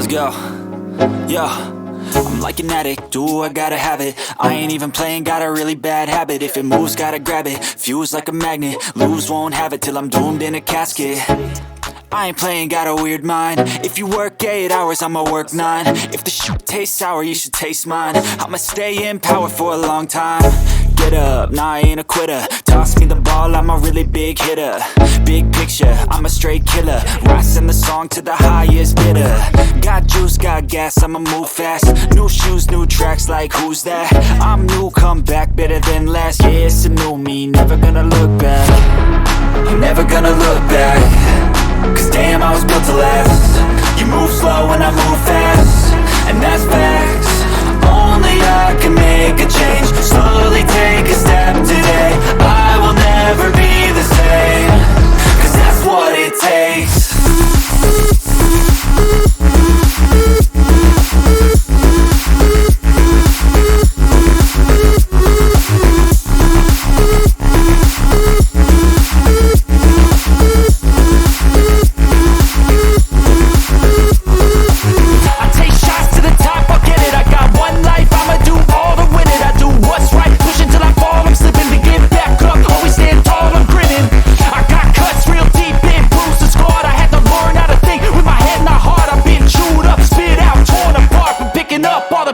Let's go. Yo, I'm like an addict, do I gotta have it. I ain't even playing, got a really bad habit. If it moves, gotta grab it, fuse like a magnet. Lose, won't have it till I'm doomed in a casket. I ain't playing, got a weird mind. If you work 8 hours, I'ma work 9. If the shit tastes sour, you should taste mine. I'ma stay in power for a long time. Get up, nah, I ain't a quitter. Toss me the ball, I'm a really big hitter. Big picture, I'm a straight killer. Rising the song to the highest bidder. Got juice, got gas, I'ma move fast. New shoes, new tracks, like who's that? I'm new, come back, better than last. Yeah, it's a new me, never gonna look back. I'm never gonna look back. Cause damn, I was built to last. You move slow and I move fast, and that's facts. Only I can make a change. Slowly take a step today. I will never be the same. Cause that's what it takes.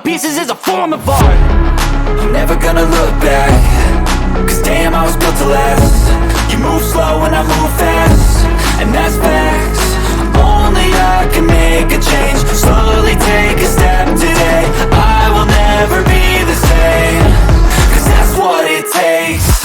Pieces is a form of art. I'm never gonna look back. Cause damn, I was built to last. You move slow and I move fast, and that's facts. Only I can make a change. Slowly take a step today. I will never be the same. Cause that's what it takes.